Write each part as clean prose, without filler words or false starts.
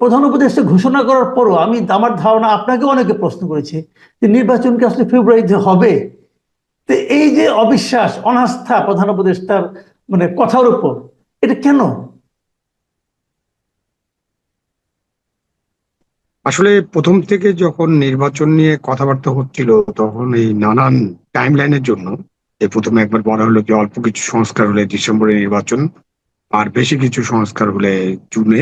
প্রধান উপদেষ্টা ঘোষণা করার পরও আমার ধারণা আপনাকে অনেকে প্রশ্ন করেছে যে নির্বাচন কি আসলে ফেব্রুয়ারিতে হবে। তো এই যে অবিশ্বাস অনাস্থা প্রধান উপদেষ্টার মানে কথার উপর, এটা কেন? আসলে প্রথম থেকে যখন নির্বাচন নিয়ে কথাবার্তা হচ্ছিল, তখন এই নানান টাইম লাইনের জন্য প্রথমে একবার বলা হলো যে অল্প কিছু সংস্কার হলে ডিসেম্বরে নির্বাচন, আর বেশি কিছু সংস্কার হলে জুনে।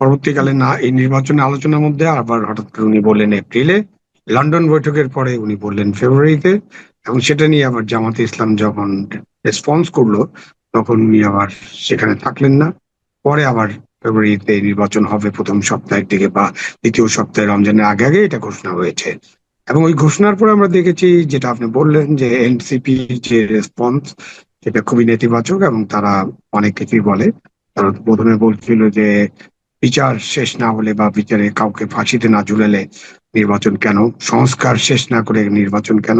পরবর্তীকালে না, এই নির্বাচনের আলোচনার মধ্যে আবার হঠাৎ করে উনি বললেন এপ্রিলে, লন্ডন বৈঠকের পরে উনি বললেন ফেব্রুয়ারিতে। এবং সেটা নিয়ে আবার জামাতে ইসলাম যখন রেসপন্স করলো, তখন উনি আবার সেখানে থাকলেন না। পরে আবার ফেব্রুয়ারিতে নির্বাচন হবে প্রথম সপ্তাহের দিকে বা দ্বিতীয় সপ্তাহে, রমজানের আগে আগে এটা ঘোষণা হয়েছে। এবং ওই ঘোষণার পরে আমরা দেখেছি, যেটা আপনি বললেন, যে এনসিপি যে রেসপন্স, সেটা খুবই নেতিবাচক। এবং তারা অনেক কিছুই বলে। তারা তো প্রথমে বলছিল যে বিচার শেষ না হলে বা বিচারে কাউকে ফাঁসিতে না ঝুলালে নির্বাচন কেন, সংস্কার শেষ না করে নির্বাচন কেন।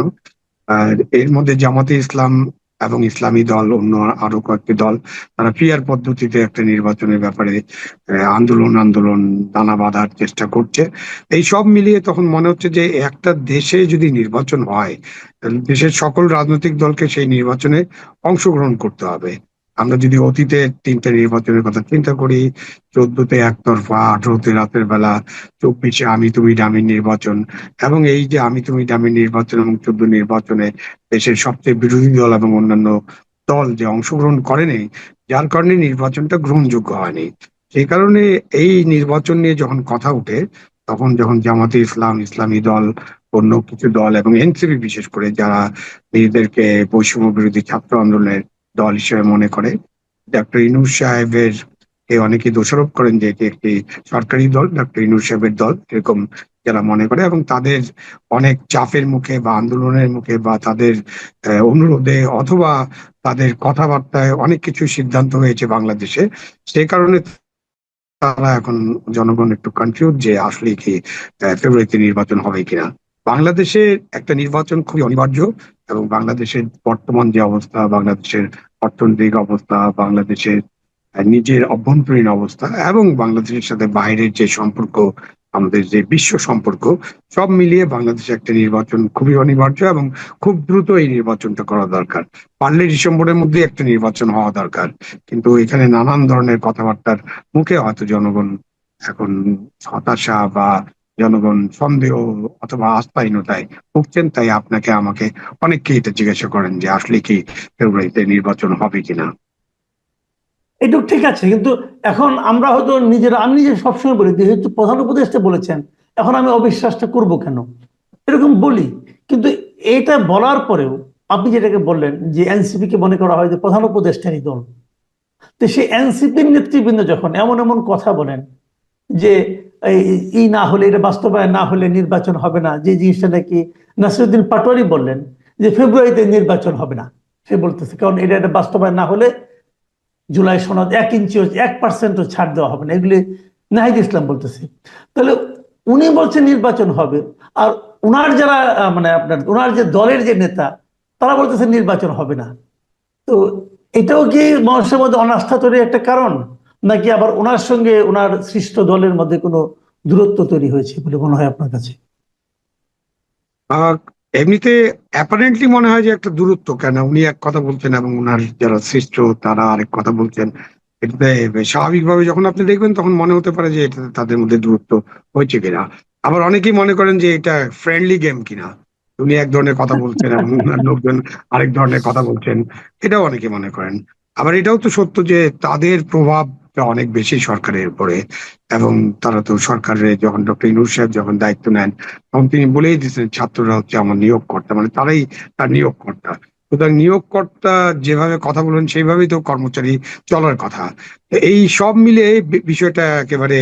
আর এর মধ্যে জামাতে ইসলাম এবং ইসলামী দল, অন্য আরো কয়েকটি দল, তারা পিয়ার পদ্ধতিতে একটা নির্বাচনের ব্যাপারে আন্দোলন আন্দোলন দানা বাঁধার চেষ্টা করছে। এই সব মিলিয়ে তখন মনে হচ্ছে যে একটা দেশে যদি নির্বাচন হয়, তাহলে দেশের সকল রাজনৈতিক দলকে সেই নির্বাচনে অংশগ্রহণ করতে হবে। আমরা যদি অতীতের তিনটা নির্বাচনের কথা চিন্তা করি, 14-তে একতরফা, 18-তে রাতের বেলা, 24-এ আমি তুমি ডামি নির্বাচন, এবং এই যে আমি তুমি ডামি নির্বাচন এবং 14 নির্বাচনে দেশের সবচেয়ে বিরোধী দল এবং অন্যান্য দল যে অংশগ্রহণ করেনি, যার কারণে নির্বাচনটা গ্রহণযোগ্য হয়নি। সেই কারণে এই নির্বাচন নিয়ে যখন কথা উঠে, তখন যখন জামাতে ইসলাম, ইসলামী দল, অন্য কিছু দল এবং এনসিপি বিশেষ করে, যারা নিজেদেরকে বৈষম্য বিরোধী ছাত্র আন্দোলনের দল হিসেবে মনে করে, ডক্টর ইউনূস সাহেবের কে অনেকে দোষারোপ করেন যে এটি একটি সরকারি দল, ডক্টর ইউনূস সাহেবের দল, এরকম যারা মনে করে, এবং তাদের অনেক চাপের মুখে বা আন্দোলনের মুখে বা তাদের অনুরোধে অথবা তাদের কথাবার্তায় অনেক কিছু সিদ্ধান্ত হয়েছে বাংলাদেশে। সেই কারণে তারা এখন, জনগণ একটু কনফিউজ যে আসলে কি ফেব্রুয়ারিতে নির্বাচন হবে কিনা। বাংলাদেশে একটা নির্বাচন খুবই অনিবার্য। এবং বাংলাদেশের বর্তমান যে অবস্থা, বাংলাদেশের অর্থনৈতিক অবস্থা, বাংলাদেশের নিজের অভ্যন্তরীণ অবস্থা এবং বাংলাদেশের সাথে বাইরের যে সম্পর্ক, আমাদের যে বিশ্ব সম্পর্ক, সব মিলিয়ে বাংলাদেশে একটা নির্বাচন খুবই অনিবার্য এবং খুব দ্রুত এই নির্বাচনটা করা দরকার। পারলে ডিসেম্বরের মধ্যে একটা নির্বাচন হওয়া দরকার। কিন্তু এখানে নানান ধরনের কথাবার্তার মুখে হয়তো জনগণ এখন হতাশা বা জনগণ সন্দেহ অথবা আস্থাহীনতায় ভুগছেন। তাই আপনাকে আমাকে অনেককে এটা জিজ্ঞাসা করেন যে আসলে কি ফেব্রুয়ারিতে নির্বাচন হবে কিনা। এটুক ঠিক আছে, কিন্তু এখন আমরা হয়তো আমি নিজে সবসময় বলি যেহেতু প্রধান উপদেষ্টা বলেছেন, এখন আমি অবিশ্বাসটা করব কেন, এরকম বলি। কিন্তু এটা বলার পরেও আপনি যেটাকে বললেন যে এনসিপি কে মনে করা হয় যে প্রধান উপদেষ্টারই দল, তো সেই এনসিপির নেতৃবৃন্দ যখন এমন এমন কথা বলেন যে এই না হলে, এটা বাস্তবায়ন না হলে নির্বাচন হবে না, যে জিনিসটা নাকি নাসিরুদ্দিন পাটোয়ারি বললেন যে ফেব্রুয়ারিতে নির্বাচন হবে না, সে বলতেছে কারণ এটা বাস্তবায়ন না হলে জুলাই সনদ 1 ইঞ্চিও 1%ও ছাড় দেওয়া হবে না, এগুলি নাহিদ ইসলাম বলতেছে। তাহলে উনি বলছেন নির্বাচন হবে, আর উনার যারা মানে আপনার উনার যে দলের যে নেতা, তারা বলতেছে নির্বাচন হবে না। তো এটাও কি মানুষের মধ্যে অনাস্থা তৈরির একটা কারণ, নাকি আবার ওনার সঙ্গে ওনার সৃষ্ট দলের মধ্যে কোনো দূরত্ব তৈরি হয়েছে বলে মনে হয় আপনার কাছে? আহ এমনিতে অ্যাপারেন্টলি মনে হয় যে একটা দূরত্ব, কেন উনি এক কথা বলছেন এবং উনার যারা শিষ্য তারা আরেক কথা বলছেন। এটাতে স্বাভাবিকভাবে যখন আপনি দেখবেন, তখন মনে হতে পারে যে এটা তাদের মধ্যে দূরত্ব হয়েছে কিনা। আবার অনেকেই মনে করেন যে এটা ফ্রেন্ডলি গেম কিনা, উনি এক ধরনের কথা বলছেন এবং উনার লোকজন আরেক ধরনের কথা বলছেন। এটাও অনেকে মনে করেন। আবার এটাও তো সত্য যে তাদের প্রভাবটা অনেক বেশি সরকারের উপরে। এবং তারা তো সরকারের, যখন ডক্টর ইউনূস সাহেব যখন দায়িত্ব নেন, তখন তিনি বলেই দিয়েছেন ছাত্ররা হচ্ছে আমার নিয়োগকর্তা, মানে তারাই তার নিয়োগকর্তা। সুতরাং নিয়োগকর্তা যেভাবে কথা বলেন সেইভাবেই তো কর্মচারী চলার কথা। এই সব মিলে বিষয়টা একেবারে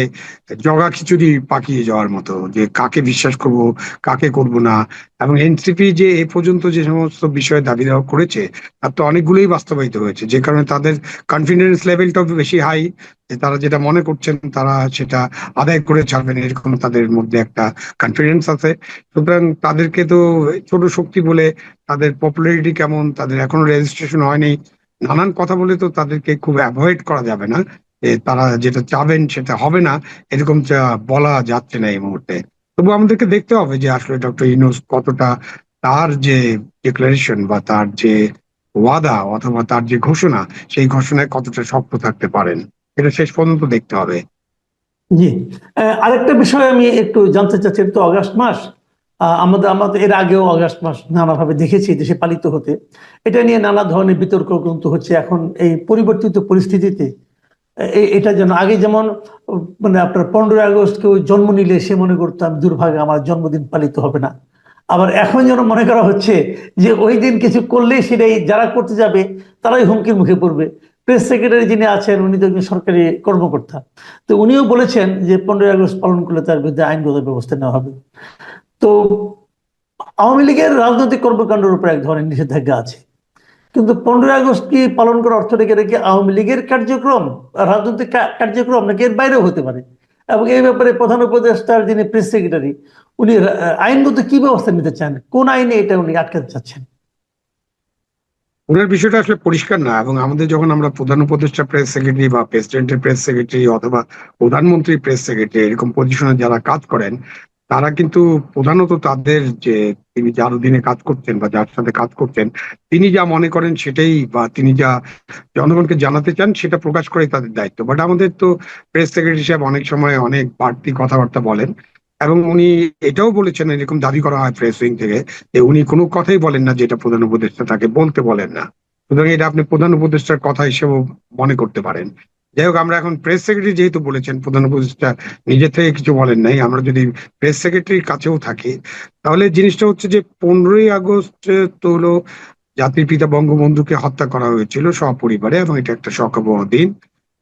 জগা খিচুড়ি পাকিয়ে যাওয়ার মতো, যে কাকে বিশ্বাস করব, কাকে করব না। এবং এনসিপি যে এ পর্যন্ত যে সমস্ত বিষয়ে দাবি দেওয়া করেছে, তার তো অনেকগুলোই বাস্তবায়িত হয়েছে, যে কারণে তাদের কনফিডেন্স লেভেলটাও বেশি হাই, যে তারা যেটা মনে করছেন তারা সেটা আদায় করে ছাড়বেন, এরকম তাদের মধ্যে একটা কনফিডেন্স আছে। সুতরাং তাদেরকে তো ছোট শক্তি বলে, তাদের পপুলারিটি কেমন, তাদের এখনো রেজিস্ট্রেশন হয়নি, নানান কথা বলে তো তাদেরকে খুব অ্যাভয়েড করা যাবে না। তারা যেটা চাবেন সেটা হবে না, এরকম বলা যাচ্ছে না এই মুহূর্তে। তবু আমাদেরকে দেখতে হবে যে আসলে ডক্টর ইউনূস কতটা তার যে ডিক্লারেশন বা তার যে ওয়াদা অথবা তার যে ঘোষণা, সেই ঘোষণায় কতটা শক্ত থাকতে পারেন, এটা শেষ পর্যন্ত দেখতে হবে। জি। আরেকটা বিষয় আমি একটু জানতে চাচ্ছি, এটা তো অগাস্ট মাস। আমাদের আমাদের এর আগেও অগাস্ট মাস নানাভাবে দেখেছি দেশে পালিত হতে। এটা নিয়ে নানা ধরনের বিতর্ক কিন্তু হচ্ছে এখন এই পরিবর্তিত পরিস্থিতিতে। এটা যেন আগে যেমন মানে আপনার 15ই আগস্ট কেউ জন্ম নিলে সে মনে করতাম দুর্ভাগ্য, আমার জন্মদিন পালিত হবে না। আবার এখন যেন মনে করা হচ্ছে যে ওই দিন কিছু করলেই সেটাই যারা করতে যাবে তারাই হুমকির মুখে পড়বে। প্রেস সেক্রেটারি যিনি আছেন উনি তো একজন সরকারি কর্মকর্তা, তো উনিও বলেছেন যে 15ই আগস্ট পালন করলে তার বিরুদ্ধে আইনগত ব্যবস্থা নেওয়া হবে। তো আওয়ামী লীগের রাজনৈতিক কর্মকাণ্ডের উপর এক ধরনের নিষেধাজ্ঞা আছে, কিন্তু 15ই আগস্ট কি পালন করার অর্থ রেখে রেখে আওয়ামী লীগের কার্যক্রম, রাজনৈতিক কার্যক্রম নাকি এর বাইরেও হতে পারে? এবং এই ব্যাপারে প্রধান উপদেষ্টার যিনি প্রেস সেক্রেটারি উনি আইনগত কি ব্যবস্থা নিতে চান, কোন আইনে এটা উনি আটকাতে চাচ্ছেন? ওনার বিষয়টা আসলে পরিষ্কার না, এবং আমাদের যখন আমরা প্রধান উপদেষ্টা প্রেস সেক্রেটারি বা প্রেসিডেন্টের প্রেস সেক্রেটারি অথবা প্রধানমন্ত্রী প্রেস সেক্রেটারি এরকম পজিশনে যারা কাজ করেন, তারা কিন্তু প্রধানত তাদের যে তিনি যার অধীনে কাজ করছেন বা যার সাথে কাজ করছেন, তিনি যা মনে করেন সেটাই বা তিনি যা জনগণকে জানাতে চান সেটা প্রকাশ করাই তাদের দায়িত্ব। বাট আমাদের তো প্রেস সেক্রেটারি সাহেব অনেক সময় অনেক বাড়তি কথাবার্তা বলেন, এবং উনি এটাও বলেছেন, এরকম দাবি করা হয় প্রেস উইং থেকে, যে উনি কোনো কথাই বলেন না যেটা প্রধান উপদেষ্টা তাকে বলতে বলেন না। সুতরাং এটা আপনি প্রধান উপদেষ্টার কথা হিসেবে মনে করতে পারেন। যাই হোক, আমরা এখন প্রেস সেক্রেটারি যেহেতু বলেছেন, প্রধান উপদেষ্টা নিজে থেকে কিছু বলেন নাই, আমরা যদি প্রেস সেক্রেটারির কাছেও থাকি, তাহলে জিনিসটা হচ্ছে যে 15ই আগস্ট তো হলো জাতির পিতা বঙ্গবন্ধুকে হত্যা করা হয়েছিল সপরিবারে, এবং এটা একটা শোকাবহ দিন।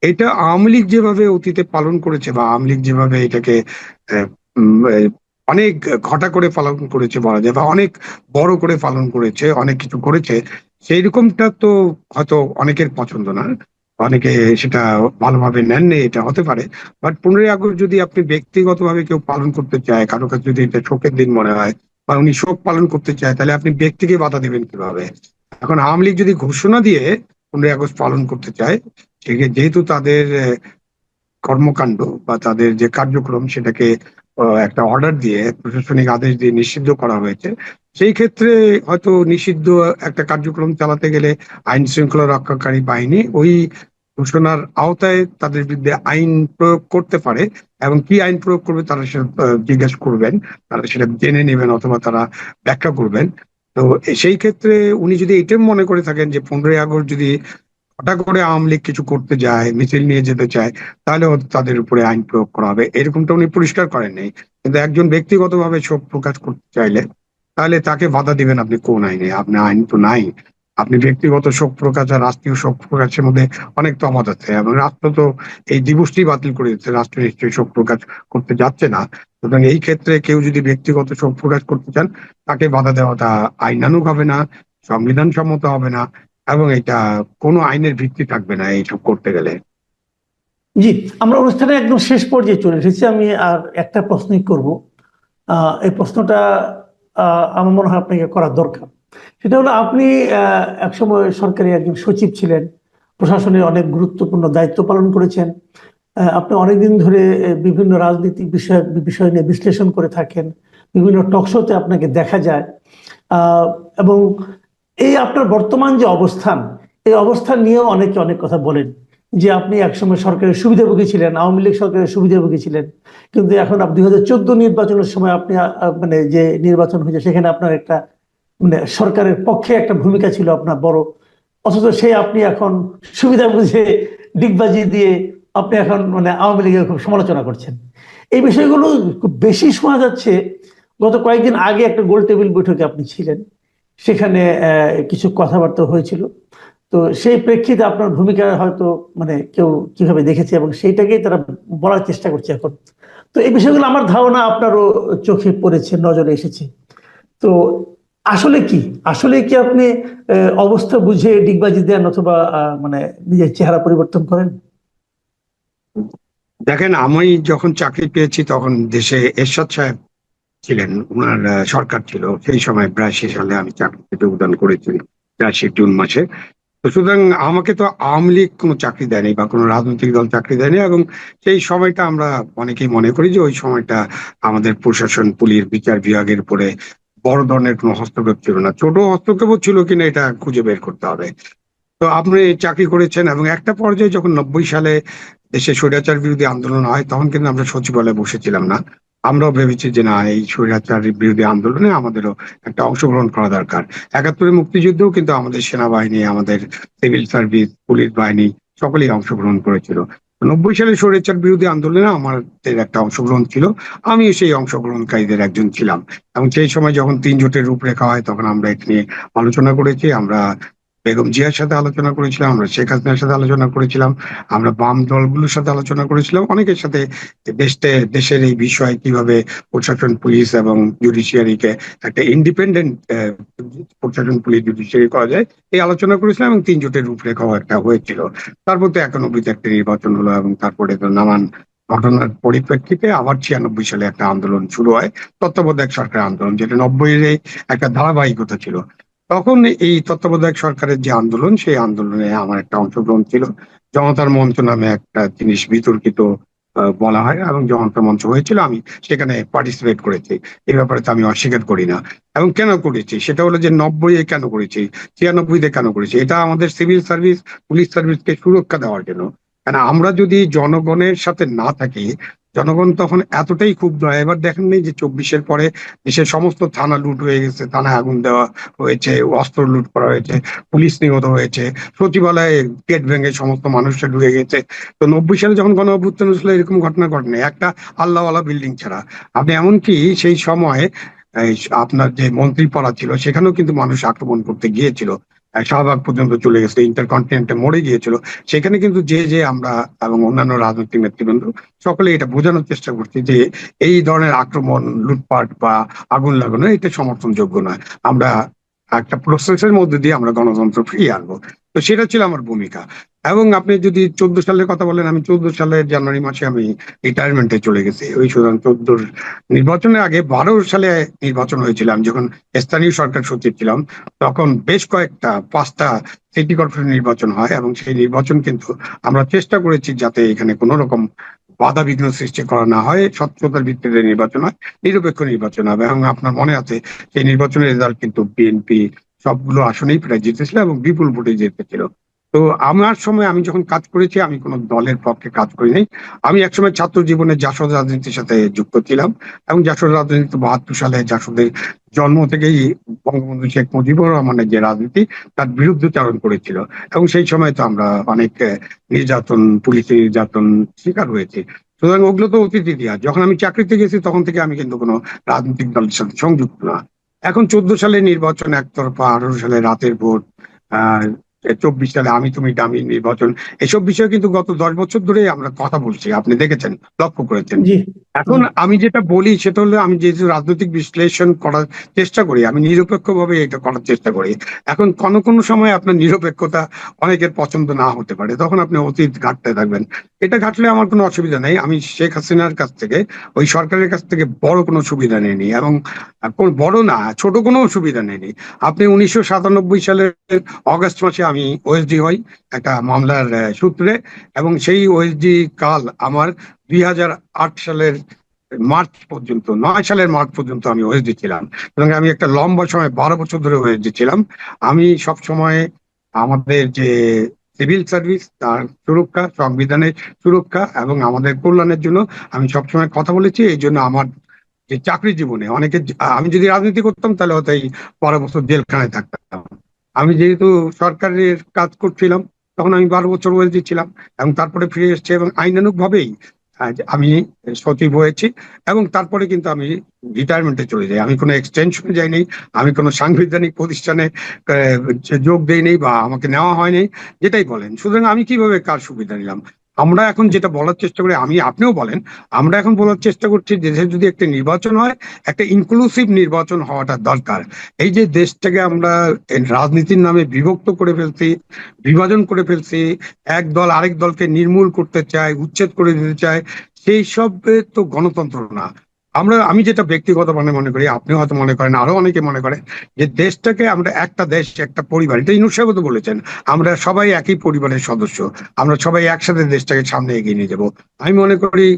এটা আওয়ামী লীগ যেভাবে অতীতে পালন করেছে বা আওয়ামী লীগ যেভাবে এটাকে আহ, অনেক ঘটা করে পালন করেছে বলা যায়, বা অনেক বড় করে পালন করেছে, অনেক কিছু করেছে, সেই রকমটা তো হয়তো অনেকের পছন্দ না, অনেকে সেটা ভালোভাবে নেননি, এটা হতে পারে। বাট 15ই আগস্ট যদি আপনি ব্যক্তিগতভাবে কেউ পালন করতে চায়, কারো কাছে যদি এটা শোকের দিন মনে হয় বা উনি শোক পালন করতে চায়, তাহলে আপনি ব্যক্তিকে বাধা দিবেন কিভাবে? এখন আওয়ামী লীগ যদি ঘোষণা দিয়ে 15ই আগস্ট পালন করতে চায়, যেহেতু তাদের কর্মকাণ্ড বা তাদের যে কার্যক্রম সেটাকে একটা অর্ডার দিয়ে, প্রশাসনিক আদেশ দিয়ে নিষিদ্ধ করা হয়েছে, সেই ক্ষেত্রে হয়তো নিষিদ্ধ একটা কার্যক্রম চালাতে গেলে আইন শৃঙ্খলা রক্ষাকারী বাহিনী ওই ঘোষণার আওতায় তাদের বিরুদ্ধে আইন প্রয়োগ করতে পারে। এবং কি আইন প্রয়োগ করবে তারা সেটা জিজ্ঞাসা করবেন, তারা সেটা জেনে নেবেন অথবা তারা ব্যাখ্যা করবেন। তো সেই ক্ষেত্রে উনি যদি এটা মনে করে থাকেন যে 15ই আগস্ট যদি হঠাৎ করে আওয়ামী লীগ কিছু করতে যায়, মিছিল নিয়ে যেতে চায়, তাহলে হয়তো তাদের উপরে আইন প্রয়োগ করা হবে, এরকমটা উনি পরিষ্কার করেননি। কিন্তু একজন ব্যক্তিগতভাবে শোক প্রকাশ করতে চাইলে তাহলে তাকে বাধা দিবেন আপনি কোন আইনে? আপনার আইন তো নাই। আপনি ব্যক্তিগত শোক প্রকাশ আর রাষ্ট্রীয় শোক প্রকাশের মধ্যে অনেক তফাৎ আছে, এবং রাষ্ট্র তো এই দিবসটি বাতিল করে দিচ্ছে, রাষ্ট্র নিশ্চয়ই শোক প্রকাশ করতে যাচ্ছে না। সুতরাং এই ক্ষেত্রে কেউ যদি ব্যক্তিগত শোক প্রকাশ করতে চান, তাকে বাধা দেওয়াটা আইনানুগ হবে না, সংবিধান সম্মত হবে না, এবং এটা কোনো আইনের ভিত্তি থাকবে না এইসব করতে গেলে। জি। আমরা অনুষ্ঠানে একদম শেষ পর্যায়ে চলে এসেছি, আমি আর একটা প্রশ্নই করব। এই প্রশ্নটা আমার মনে হয় আপনাকে করা দরকার। সেটা হলো, আপনি একসময় সরকারি একজন সচিব ছিলেন, প্রশাসনের অনেক গুরুত্বপূর্ণ দায়িত্ব পালন করেছেন। আপনি অনেকদিন ধরে বিভিন্ন রাজনৈতিক বিষয় নিয়ে বিশ্লেষণ করে থাকেন, বিভিন্ন টকশোতে আপনাকে দেখা যায়। এবং এই আপনার বর্তমান যে অবস্থান, এই অবস্থান নিয়েও অনেকে অনেক কথা বলেন, যে আপনি একসময় সরকারের সুবিধাভোগী ছিলেন, আওয়ামী লীগ সরকারের সুবিধাভোগী ছিলেন, কিন্তু এখন 2014 নির্বাচনের সময় আপনি মানে যে নির্বাচন হয়েছে সেখানে আপনার একটা মানে সরকারের পক্ষে একটা ভূমিকা ছিল আপনার বড়, অথচ সেই আপনি এখন সুবিধা বুঝে ডিগবাজি দিয়ে আপনি এখন মানে আওয়ামী লীগের খুব সমালোচনা করছেন। এই বিষয়গুলো খুব বেশি শোনা যাচ্ছে। গত কয়েকদিন আগে একটা গোল টেবিল বৈঠকে আপনি ছিলেন, সেখানে কিছু কথাবার্তা হয়েছিল। তো সেই প্রেক্ষিতে আপনার ভূমিকা হয়তো মানে কেউ কিভাবে দেখেছে এবং সেইটাকেই তারা বলার চেষ্টা করছে এখন। তো এই বিষয়গুলো আমার ধারণা আপনারও চোখে পড়েছে, নজরে এসেছে। তো আসলে কি, আসলে কি আপনি অবস্থা বুঝে ডিগবাজি দেন অথবা মানে নিজের চেহারা পরিবর্তন করেন? দেখেন, আমি যখন চাকরি পেয়েছি তখন দেশে এরশাদ সাহেব ছিলেন, ওনার সরকার ছিল সেই সময়। 82 সালে আমি চাকরিতে যোগদান করেছি, 82 জুন মাসে। তো সুতরাং আমাকে তো আওয়ামী লীগ কোনো চাকরি দেয়নি বা কোনো রাজনৈতিক দল চাকরি দেয়নি, এবং সেই সময়টা আমরা অনেকেই মনে করি যে ওই সময়টা আমাদের প্রশাসন, পুলিশ, বিচার বিভাগের উপরে বড় ধরনের কোনো হস্তক্ষেপ ছিল না। ছোট হস্তক্ষেপ ছিল কিনা এটা খুঁজে বের করতে হবে। তো আপনি চাকরি করেছেন, এবং একটা পর্যায়ে যখন 90 সালে দেশে স্বৈরাচার বিরোধী আন্দোলন হয় তখন কিন্তু আমরা সচিবালয়ে বসেছিলাম না। আমরাও ভেবেছি যে না, এই স্বৈরাচার বিরোধী আন্দোলনে আমাদেরও একটা অংশগ্রহণ করা দরকার। 71-এর মুক্তিযুদ্ধেও কিন্তু আমাদের সেনাবাহিনী, আমাদের সিভিল সার্ভিস, পুলিশ বাহিনী সকলেই অংশগ্রহণ করেছিল। 90 সালে স্বৈরাচার বিরোধী আন্দোলনে আমাদের একটা অংশগ্রহণ ছিল, আমিও সেই অংশগ্রহণকারীদের একজন ছিলাম। এবং সেই সময় যখন 3 জোটের রূপরেখা হয় তখন আমরা এটা নিয়ে আলোচনা করেছি। আমরা বেগম জিয়ার সাথে আলোচনা করেছিলাম, আমরা শেখ হাসিনার সাথে আলোচনা করেছিলাম, আমরা বাম দলগুলোর সাথে আলোচনা করেছিলাম, অনেকের সাথে দেশের এই বিষয়ে কিভাবে প্রশাসন, পুলিশ এবং জুডিশিয়ারিকে একটা ইন্ডিপেন্ডেন্ট প্রশাসন, পুলিশ, জুডিশিয়ারি করা যায়, এই আলোচনা করেছিলাম। এবং 3 জোটের রূপরেখাও একটা হয়েছিল। তারপর তো 91-তে একটা নির্বাচন হলো, এবং তারপরে তো নানান ঘটনার পরিপ্রেক্ষিতে আবার 96 সালে একটা আন্দোলন শুরু হয়, তত্ত্বাবধায়ক সরকার আন্দোলন, যেটা 90-এর একটা ধারাবাহিকতা ছিল। তখন এই তত্ত্বাবধায়ক সরকারের যে আন্দোলন, সেই আন্দোলনে আমার একটা অংশগ্রহণ ছিল। জনতার মঞ্চ নামে একটা জিনিস বিতর্কিত বলা হয়, এবং জনতার মঞ্চ হয়েছিল, আমি সেখানে পার্টিসিপেট করেছি। এই ব্যাপারে তো আমি অস্বীকার করি না। এবং কেন করেছি সেটা হলো যে 90-এ কেন করেছি, 96-তে কেন করেছি, এটা আমাদের সিভিল সার্ভিস, পুলিশ সার্ভিসকে সুরক্ষা দেওয়ার জন্য। কারণ আমরা যদি জনগণের সাথে না থাকি, জনগণ তখন এতটাই ক্ষুব্ধ হয়। এবার দেখেন নি যে 24-এর পরে দেশের সমস্ত থানা লুট হয়ে গেছে, থানায় আগুন দেওয়া হয়েছে, অস্ত্র লুট করা হয়েছে, পুলিশ নিহত হয়েছে, সচিবালয়ে গেট ভেঙে সমস্ত মানুষরা ঢুকে গেছে। তো 90 সালে যখন গণ অভ্যুত্থান হয়েছিল এরকম ঘটনা ঘটেনি, একটা আল্লাহওয়ালা বিল্ডিং ছাড়া। আপনি এমনকি সেই সময় এই আপনার যে মন্ত্রীপাড়া ছিল সেখানেও কিন্তু মানুষ আক্রমণ করতে গিয়েছিল, শাহবাগ পর্যন্ত চলে গেছে, ইন্টারকন্টিনেন্টে মরে গিয়েছিল। সেখানে কিন্তু যে আমরা এবং অন্যান্য রাজনৈতিক নেতৃবৃন্দ সকলে এটা বোঝানোর চেষ্টা করছি যে এই ধরনের আক্রমণ, লুটপাট বা আগুন লাগানো এটা সমর্থনযোগ্য নয়। আমরা একটা প্রসেসের মধ্যে দিয়ে আমরা গণতন্ত্র ফিরিয়ে আনবো। তো সেটা ছিল আমার ভূমিকা। এবং আপনি যদি 14 সালের কথা বলেন, আমি 14 সালের জানুয়ারি মাসে আমি রিটায়ারমেন্টে চলে গেছি। ওই সুতরাং 14 নির্বাচনের আগে 12 সালে নির্বাচন হয়েছিল, আমি যখন স্থানীয় সরকার সচিব ছিলাম। তখন বেশ কয়েকটা 5টা সিটি কর্পোরেশন নির্বাচন হয়, এবং সেই নির্বাচন কিন্তু আমরা চেষ্টা করেছি যাতে এখানে কোনো রকম বাধা বিঘ্ন সৃষ্টি করা না হয়, স্বচ্ছতার ভিত্তিতে নির্বাচন হয়, নিরপেক্ষ নির্বাচন হবে। এবং আপনার মনে আছে সেই নির্বাচনের রেজাল্ট কিন্তু বিএনপি সবগুলো আসনেই প্রায় জিতেছিল এবং বিপুল ভোটে জিতেছিল। তো আমার সময় আমি যখন কাজ করেছি আমি কোনো দলের পক্ষে কাজ করি নাই। আমি একসময় ছাত্র জীবনে জাসদ রাজনীতির সাথে যুক্ত ছিলাম, এবং জাসদ রাজনীতি 72 সালে জাসদের জন্ম থেকেই বঙ্গবন্ধু শেখ মুজিবুর রহমানের যে রাজনীতি তার বিরুদ্ধচারণ করেছিল। এবং সেই সময় তো আমরা অনেক নির্যাতন, পুলিশের নির্যাতন শিকার হয়েছি। সুতরাং ওগুলো তো অতীত ইতিহাস। যখন আমি চাকরিতে গেছি তখন থেকে আমি কিন্তু কোনো রাজনৈতিক দলের সাথে সংযুক্ত না। এখন 14 সালে নির্বাচন একতরফা, 18 সালে রাতের ভোট, আহ 24 সালে আমি তুমি দামি নির্বাচন, এসব বিষয়ে কিন্তু গত 10 বছর ধরে আমরা কথা বলছি, আপনি দেখেছেন, লক্ষ্য করেছেন। জি। এখন আমি যেটা বলি সেটা হলো, আমি যেহেতু রাজনৈতিক বিশ্লেষণ করার চেষ্টা করি, আমি নিরপেক্ষ ভাবে এটা করার চেষ্টা করি। এখন কোনো কোনো সময় আপনার নিরপেক্ষতা অনেকের পছন্দ না হতে পারে, তখন আপনি অতীত ঘাটতে থাকবেন। এটা ঘাটলে আমার কোনো অসুবিধা নেই। আমি শেখ হাসিনার কাছ থেকে, ওই সরকারের কাছ থেকে বড় কোনো সুবিধা নেইনি, এবং কোন বড় না ছোট কোনো সুবিধা নেইনি। আপনি 1997 সালের অগাস্ট মাসে আমি ওএসডি হই একটা মামলার সূত্রে, এবং সেই ওএসডি কাল আমার 2008 সালের মার্চ পর্যন্ত, 9 সালের মার্চ পর্যন্ত আমি ওএসডি ছিলাম। এবং আমি একটা লম্বা সময় 12 বছর ধরে ওএসডি ছিলাম। আমি সব সময় আমাদের যে সিভিল সার্ভিস তার সুরক্ষা, সংবিধানের সুরক্ষা এবং আমাদের কল্যাণের জন্য আমি সবসময় কথা বলেছি। এই জন্য আমার যে চাকরি জীবনে অনেকে, আমি যদি রাজনীতি করতাম তাহলে হয়তো এই 12 বছর জেলখানায় থাকতাম। আমি যেহেতু সরকারের কাজ করছিলাম তখন আমি 12 বছর ওএসডি ছিলাম, এবং তারপরে ফিরে এসেছি, এবং আইনানুগ ভাবেই আমি সচিব হয়েছি। এবং তারপরে কিন্তু আমি রিটায়ারমেন্টে চলে যাই, আমি কোনো এক্সটেনশনে যাইনি, আমি কোনো সাংবিধানিক প্রতিষ্ঠানে যোগ দেইনি বা আমাকে নেওয়া হয়নি, যেটাই বলেন। সুতরাং আমি কিভাবে কার সুবিধা নিলাম? আমরা এখন যেটা বলার চেষ্টা করি, আমি আপনিও বলেন, আমরা এখন বলার চেষ্টা করছি দেশে যদি একটা নির্বাচন হয়, একটা ইনক্লুসিভ নির্বাচন হওয়াটা দরকার। এই যে দেশটাকে আমরা রাজনীতির নামে বিভক্ত করে ফেলছি, বিভাজন করে ফেলছি, এক দল আরেক দলকে নির্মূল করতে চায়, উচ্ছেদ করে দিতে চায়, সেই সব তো গণতন্ত্র না। আমি যেটা ব্যক্তিগত মনে করি, আপনি হয়তো মনে করেন, আরো অনেকে মনে করে, যে দেশটাকে আমরা একটা দেশ একটা পরিবার, এটা ইউনূস সাহেব তো বলেছেন, আমরা সবাই একই পরিবারের সদস্য, আমরা সবাই একসাথে দেশটাকে সামনে এগিয়ে নিয়ে যাবো। আমি মনে করি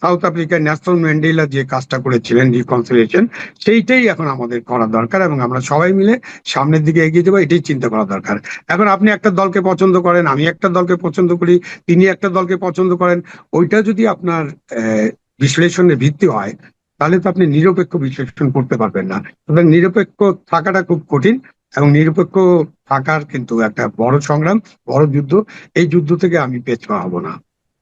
সাউথ আফ্রিকার ন্যালসন ম্যান্ডেলা যে কাজটা করেছিলেন, রিকনসিলিয়েশন, সেইটাই এখন আমাদের করা দরকার, এবং আমরা সবাই মিলে সামনের দিকে এগিয়ে যাবো, এটাই চিন্তা করা দরকার। এখন আপনি একটা দলকে পছন্দ করেন, আমি একটা দলকে পছন্দ করি, তিনি একটা দলকে পছন্দ করেন, ওইটা যদি আপনার বিশ্লেষণের ভিত্তি হয়, তাহলে তো আপনি নিরপেক্ষ বিশ্লেষণ করতে পারবেন না। সুতরাং নিরপেক্ষ থাকাটা খুব কঠিন, এবং নিরপেক্ষ থাকার কিন্তু একটা বড় সংগ্রাম, বড় যুদ্ধ। এই যুদ্ধ থেকে আমি পেছপা হব না।